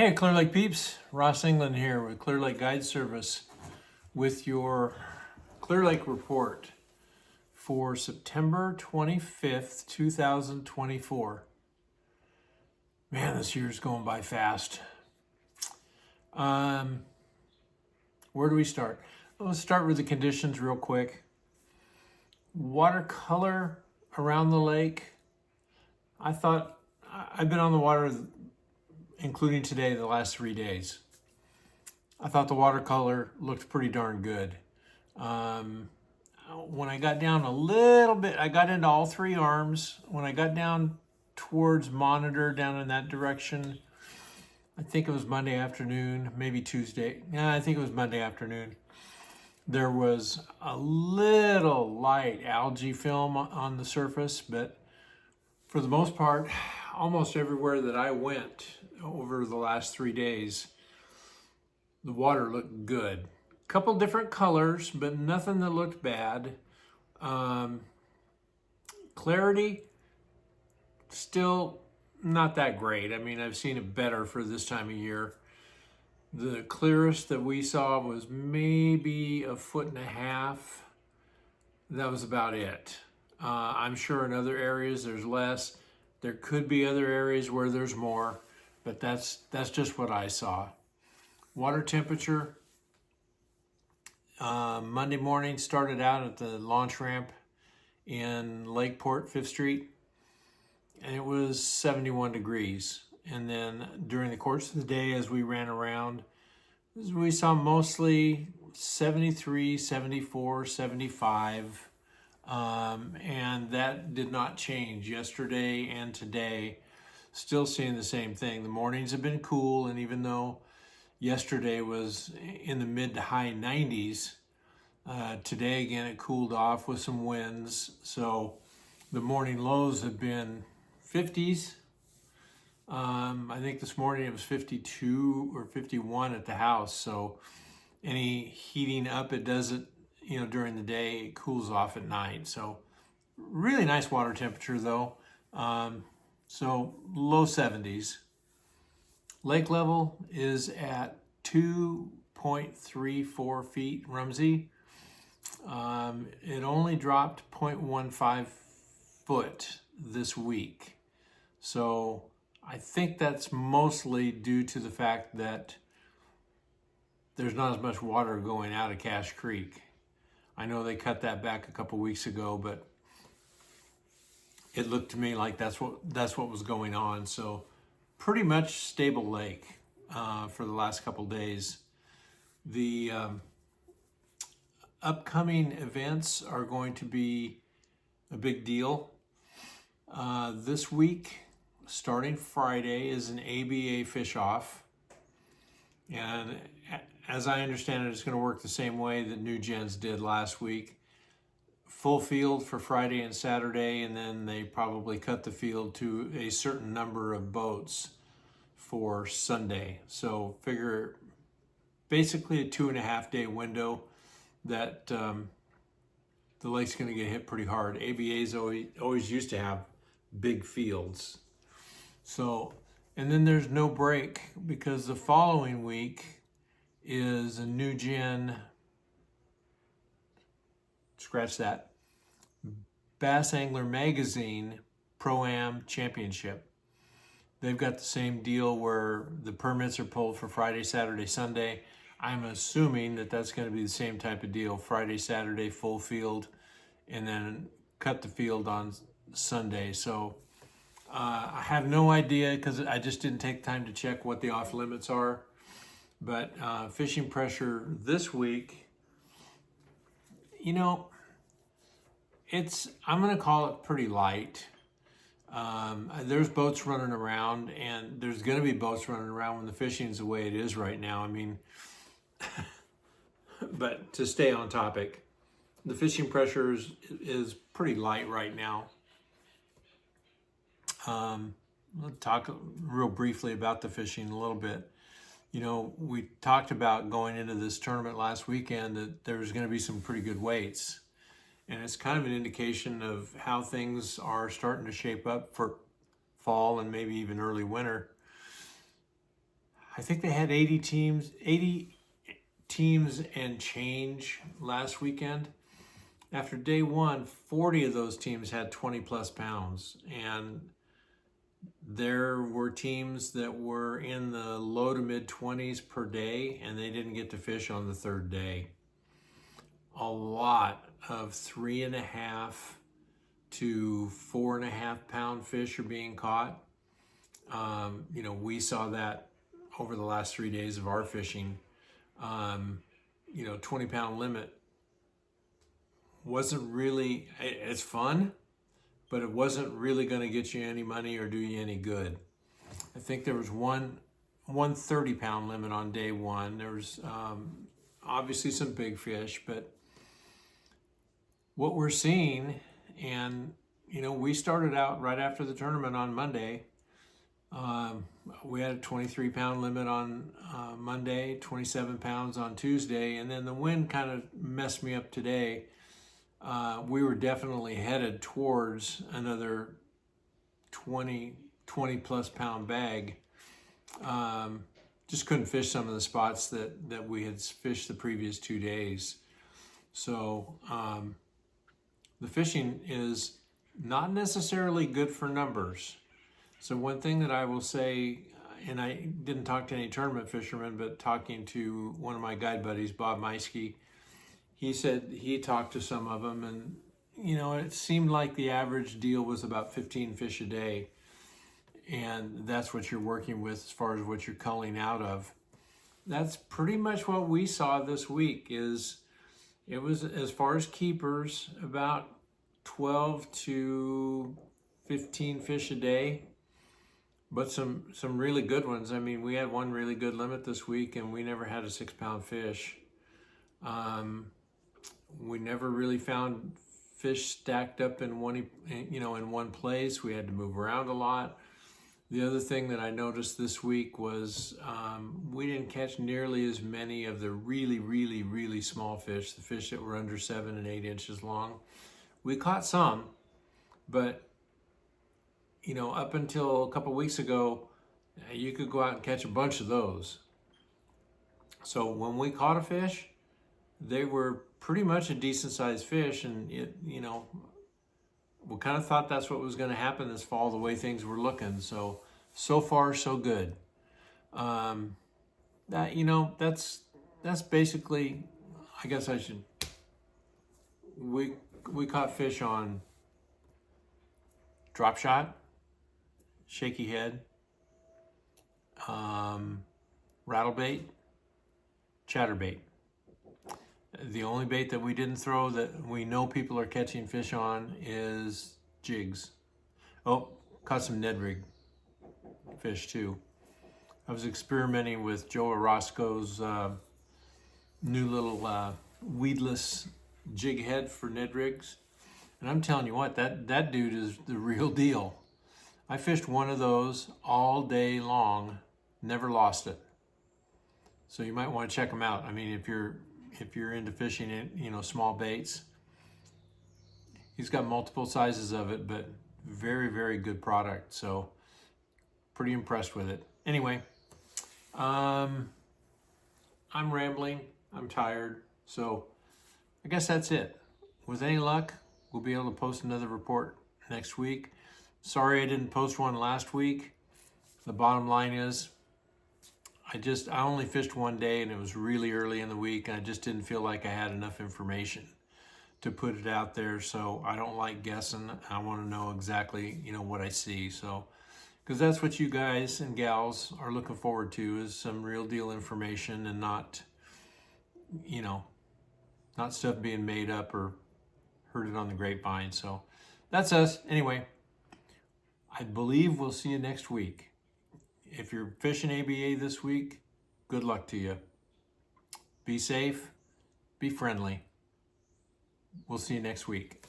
Hey, Clear Lake peeps, Ross England here with Clear Lake Guide Service with your Clear Lake report for September 25th, 2024. Man, this year's going by fast. Where do we start? Let's start with the conditions real quick. Watercolor around the lake. I've been on the water, including today, the last 3 days. I thought the watercolor looked pretty darn good. When I got down a little bit, I got into all three arms. When I got down towards Monitor, down in that direction, I think it was Monday afternoon, maybe Tuesday. Yeah, I think it was Monday afternoon. There was a little light algae film on the surface, but for the most part, almost everywhere that I went over the last 3 days, the water looked good. Couple different colors, but nothing that looked bad. Clarity, still not that great. I mean, I've seen it better for this time of year. The clearest that we saw was maybe 1.5 feet. That was about it. I'm sure in other areas there's less. There could be other areas where there's more, but that's just what I saw. Water temperature, Monday morning started out at the launch ramp in Lakeport, 5th Street, and it was 71 degrees. And then during the course of the day, as we ran around, we saw mostly 73, 74, 75, and that did not change yesterday and today. Still seeing the same thing. The mornings have been cool, and even though yesterday was in the mid to high 90s, today again it cooled off with some winds. So the morning lows have been 50s. I think this morning it was 52 or 51 at the house. So any heating up, it does it, during the day. It cools off at night. So really nice water temperature though. So low 70s. Lake level is at 2.34 feet, Rumsey. It only dropped 0.15 foot this week. So I think that's mostly due to the fact that there's not as much water going out of Cache Creek. I know they cut that back a couple weeks ago, but it looked to me like that's what was going on. So pretty much stable lake for the last couple days. The upcoming events are going to be a big deal. This week, starting Friday, is an ABA fish off. And as I understand it, it's going to work the same way that New Gens did last week. Full field for Friday and Saturday, and then they probably cut the field to a certain number of boats for Sunday. So figure basically a 2.5 day window that the lake's going to get hit pretty hard. ABA's always used to have big fields. So, and then there's no break because the following week is a New Gen, scratch that, Bass Angler Magazine ProAm Championship. They've got the same deal where the permits are pulled for Friday, Saturday, Sunday. I'm assuming that that's going to be the same type of deal. Friday, Saturday, full field, and then cut the field on Sunday. So I have no idea because I just didn't take time to check what the off limits are. But fishing pressure this week, I'm going to call it pretty light. There's boats running around, and there's going to be boats running around when the fishing's the way it is right now. I mean, but to stay on topic, the fishing pressure is pretty light right now. We'll talk real briefly about the fishing a little bit. We talked about going into this tournament last weekend that there's going to be some pretty good weights. And it's kind of an indication of how things are starting to shape up for fall and maybe even early winter. I think they had 80 teams and change last weekend. After day one, 40 of those teams had 20 plus pounds. And there were teams that were in the low to mid 20s per day, and they didn't get to fish on the third day. A lot of 3.5 to 4.5 pound fish are being caught. We saw that over the last 3 days of our fishing. 20-pound limit wasn't really, it's fun, but it wasn't really going to get you any money or do you any good. I think there was one 30-pound limit on day one. There was obviously some big fish, but what we're seeing, and we started out right after the tournament on Monday. We had a 23-pound limit on Monday, 27 pounds on Tuesday, and then the wind kind of messed me up today. We were definitely headed towards another 20 plus pound bag. Just couldn't fish some of the spots that we had fished the previous 2 days. So the fishing is not necessarily good for numbers. So one thing that I will say, and I didn't talk to any tournament fishermen, but talking to one of my guide buddies, Bob Meiske, he said he talked to some of them, and it seemed like the average deal was about 15 fish a day, and that's what you're working with as far as what you're culling out of. That's pretty much what we saw this week. It was, as far as keepers, about 12 to 15 fish a day, but some really good ones. I mean, we had one really good limit this week, and we never had a 6-pound fish. We never really found fish stacked up in one place. We had to move around a lot. The other thing that I noticed this week was we didn't catch nearly as many of the really, really, really small fish, the fish that were under 7 and 8 inches long. We caught some, but up until a couple weeks ago, you could go out and catch a bunch of those. So when we caught a fish, they were pretty much a decent sized fish, and we kind of thought that's what was going to happen this fall, the way things were looking. So far so good. That's basically, I guess we caught fish on drop shot, shaky head, rattle bait, chatterbait. The only bait that we didn't throw that we know people are catching fish on is jigs. Oh, caught some Ned rig fish too. I was experimenting with Joe Orozco's new little weedless jig head for Ned rigs. And I'm telling you what, that dude is the real deal. I fished one of those all day long, never lost it. So you might want to check them out. I mean, if you're into fishing in, small baits, he's got multiple sizes of it, but very, very good product. So pretty impressed with it. Anyway, I'm rambling. I'm tired. So I guess that's it. With any luck, we'll be able to post another report next week. Sorry I didn't post one last week. The bottom line is, I only fished one day, and it was really early in the week, and I just didn't feel like I had enough information to put it out there. So I don't like guessing. I want to know exactly, what I see. So, because that's what you guys and gals are looking forward to, is some real deal information, and not stuff being made up or heard it on the grapevine. So that's us. Anyway, I believe we'll see you next week. If you're fishing ABA this week, good luck to you. Be safe, be friendly. We'll see you next week.